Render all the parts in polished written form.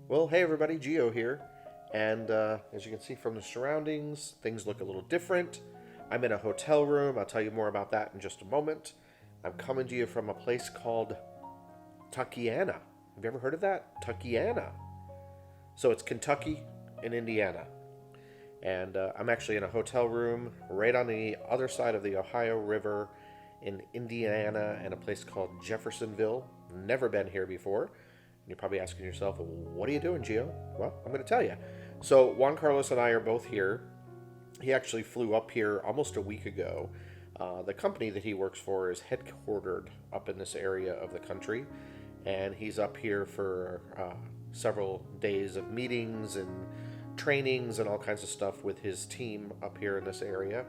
Well, hey everybody, Gio here. And as you can see from the surroundings, things look a little different. I'm in a hotel room. I'll tell you more about that in just a moment. I'm coming to you from a place called Kentuckiana. Have you ever heard of that? Kentuckiana. So it's Kentucky and Indiana. And I'm actually in a hotel room right on the other side of the Ohio River in Indiana in a place called Jeffersonville. Never been here before. You're probably asking yourself, what are you doing, Gio? Well, I'm going to tell you. So Juan Carlos and I are both here. He actually flew up here almost a week ago. The company that he works for is headquartered up in this area of the country, and he's up here for several days of meetings and trainings and all kinds of stuff with his team up here in this area.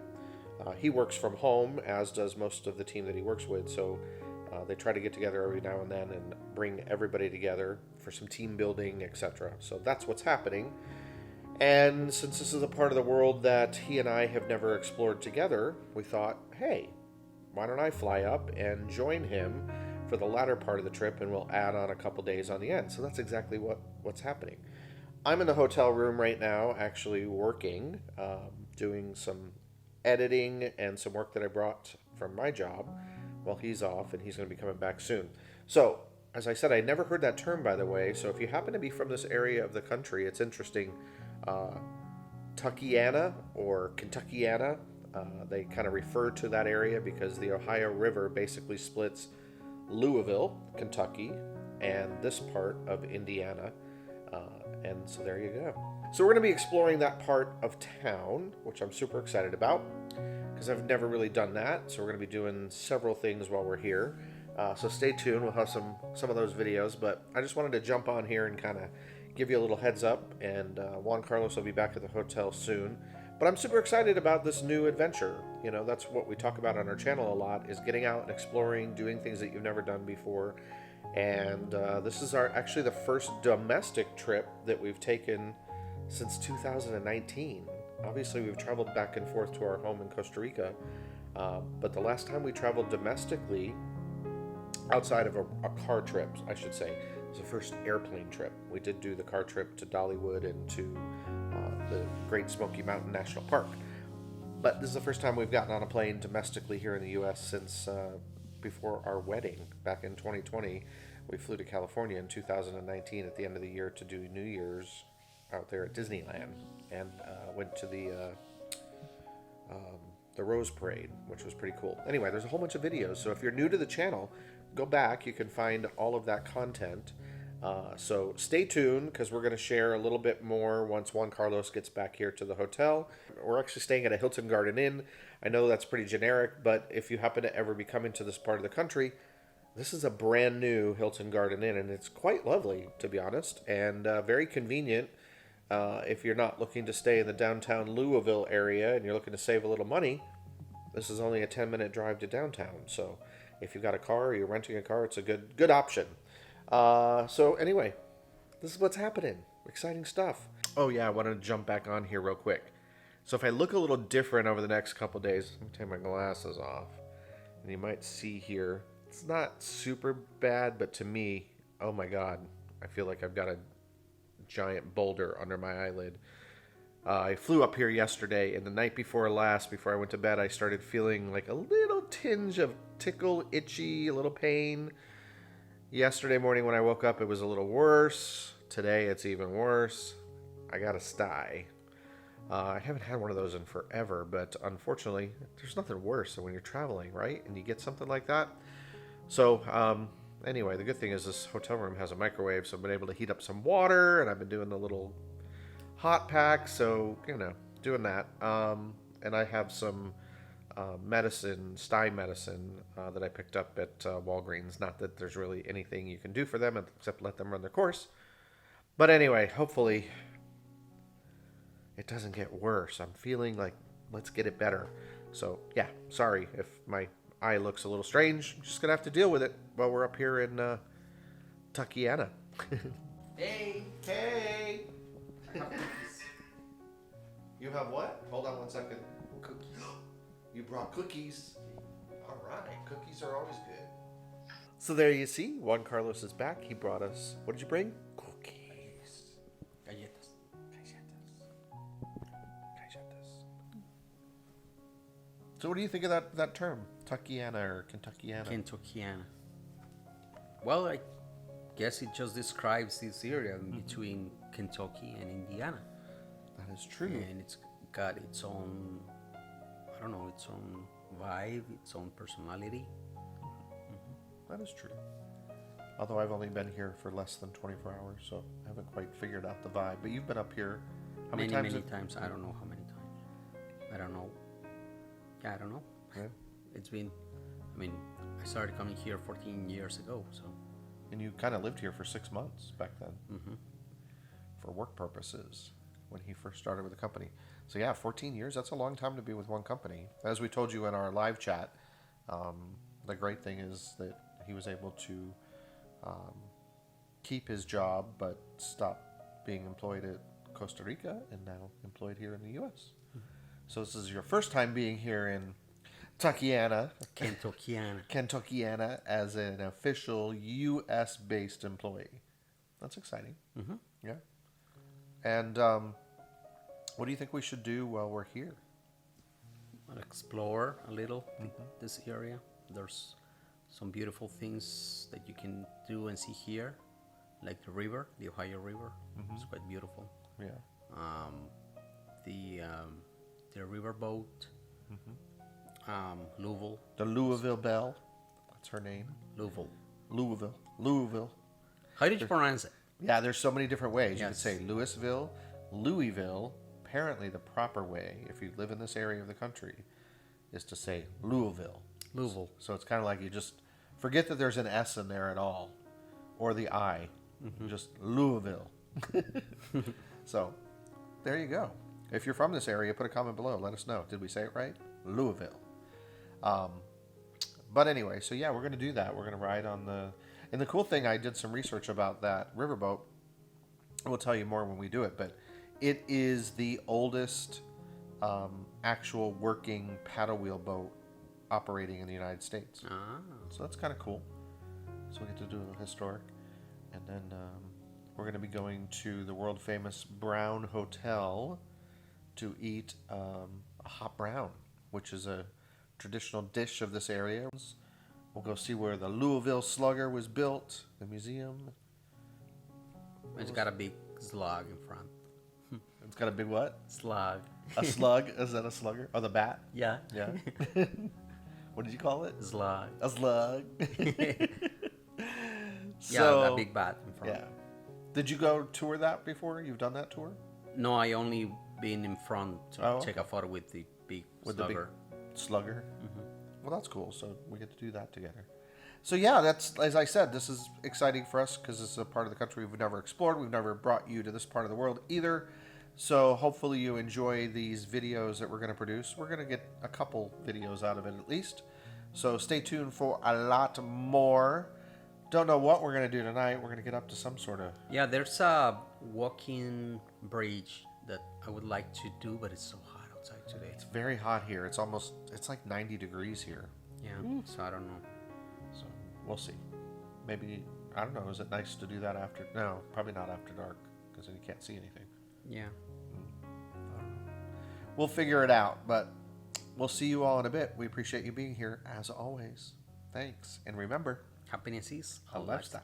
He works from home, as does most of the team that he works with, so they try to get together every now and then and bring everybody together for some team building, etc. So that's what's happening. And since this is a part of the world that he and I have never explored together, we thought, hey, why don't I fly up and join him for the latter part of the trip, and we'll add on a couple days on the end. So that's exactly what's happening. I'm in the hotel room right now, actually working, doing some editing and some work that I brought from my job while he's off, and he's going to be coming back soon. So, as I said, I never heard that term, by the way, so if you happen to be from this area of the country, it's interesting. Kentuckiana or Kentuckiana, they kind of refer to that area because the Ohio River basically splits Louisville, Kentucky, and this part of Indiana, and so there you go. So we're going to be exploring that part of town, which I'm super excited about, because I've never really done that. So we're going to be doing several things while we're here. So stay tuned. We'll have some of those videos. But I just wanted to jump on here and kind of give you a little heads up. And Juan Carlos will be back at the hotel soon. But I'm super excited about this new adventure. You know, that's what we talk about on our channel a lot, is getting out and exploring, doing things that you've never done before. And this is actually the first domestic trip that we've taken since 2019. Obviously, we've traveled back and forth to our home in Costa Rica, but the last time we traveled domestically, outside of a car trip, I should say, was the first airplane trip. We did do the car trip to Dollywood and to the Great Smoky Mountain National Park. But this is the first time we've gotten on a plane domestically here in the U.S. since before our wedding back in 2020. We flew to California in 2019 at the end of the year to do New Year's out there at Disneyland, and went to the Rose Parade, which was pretty cool. Anyway, there's a whole bunch of videos, so if you're new to the channel, go back. You can find all of that content. So stay tuned, because we're going to share a little bit more once Juan Carlos gets back here to the hotel. We're actually staying at a Hilton Garden Inn. I know that's pretty generic, but if you happen to ever be coming to this part of the country, this is a brand new Hilton Garden Inn, and it's quite lovely, to be honest, and very convenient. If you're not looking to stay in the downtown Louisville area and you're looking to save a little money, this is only a 10-minute drive to downtown. So if you've got a car or you're renting a car, it's a good option. So anyway, this is what's happening. Exciting stuff. Oh yeah, I wanted to jump back on here real quick. So if I look a little different over the next couple days, let me take my glasses off, and you might see here, it's not super bad, but to me, oh my God, I feel like I've got a giant boulder under my eyelid. I flew up here yesterday, and the night before last, before I went to bed, I started feeling like a little tinge of tickle, itchy, a little pain. Yesterday morning when I woke up, it was a little worse. Today, it's even worse. I got a sty. I haven't had one of those in forever, but unfortunately, there's nothing worse than when you're traveling, right? And you get something like that. So, anyway, the good thing is this hotel room has a microwave, so I've been able to heat up some water, and I've been doing the little hot pack, so, you know, doing that. And I have some sty medicine that I picked up at Walgreens. Not that there's really anything you can do for them except let them run their course. But anyway, hopefully it doesn't get worse. I'm feeling like, let's get it better. So, yeah, sorry if my eye looks a little strange. I'm just going to have to deal with it while we're up here in Kentuckiana. Hey! You have what? Hold on one second. Cookies. You brought cookies. All right. Cookies are always good. So there you see, Juan Carlos is back. He brought us, what did you bring? Cookies. So what do you think of that term, Kentuckiana or Kentuckiana? Kentuckiana. Well, I guess it just describes this area between Kentucky and Indiana. That is true. And it's got its own, I don't know, its own vibe, its own personality. That is true. Although I've only been here for less than 24 hours, so I haven't quite figured out the vibe. But you've been up here how many times? Many times. I don't know how many times. I don't know. Yeah, I don't know. Yeah. It's been, I started coming here 14 years ago, so. And you kind of lived here for 6 months back then. For work purposes when he first started with the company. So yeah, 14 years, that's a long time to be with one company. As we told you in our live chat, the great thing is that he was able to keep his job but stop being employed at Costa Rica and now employed here in the U.S. So this is your first time being here in Kentuckiana as an official U.S.-based employee. That's exciting. Yeah. And what do you think we should do while we're here? I'll explore a little this area. There's some beautiful things that you can do and see here, like the river, the Ohio River. It's quite beautiful. Yeah. The river boat. Louisville. The Louisville Belle. That's her name. Louisville. How did you pronounce it? Yeah, there's so many different ways. Yes. You could say Louisville. Apparently, the proper way, if you live in this area of the country, is to say Louisville. So it's kind of like you just forget that there's an S in there at all, or the I. Just Louisville. So there you go. If you're from this area, put a comment below. Let us know. Did we say it right? Louisville. But anyway, so yeah, we're going to do that. We're going to ride on the... And the cool thing, I did some research about that riverboat. We'll tell you more when we do it, but it is the oldest actual working paddle wheel boat operating in the United States. So that's kind of cool. So we get to do a historic. And then we're going to be going to the world famous Brown Hotel to eat a hot brown, which is a traditional dish of this area. We'll go see where the Louisville Slugger was built, the museum. It's got a big slug in front. It's got a big what? Slug. A slug? Is that a slugger? Oh, the bat? Yeah. Yeah. What did you call it? Slug. A slug. Yeah, a big bat in front. Yeah. Did you go tour that before? You've done that tour? No, I only been in front to take a photo with the big slugger. The big slugger? Well, that's cool. So we get to do that together. So yeah, that's, as I said, this is exciting for us because this is a part of the country we've never explored. We've never brought you to this part of the world either. So hopefully you enjoy these videos that we're going to produce. We're going to get a couple videos out of it at least. So stay tuned for a lot more. Don't know what we're going to do tonight. We're going to get up to some sort of... Yeah, there's a walking bridge that I would like to do, but it's so hot outside today. It's very hot here. It's like 90 degrees here. Yeah, so I don't know. So we'll see. Maybe, I don't know, is it nice to do that after? No, probably not after dark because then you can't see anything. Yeah. We'll figure it out, but we'll see you all in a bit. We appreciate you being here as always. Thanks. And remember, happiness is a lifestyle.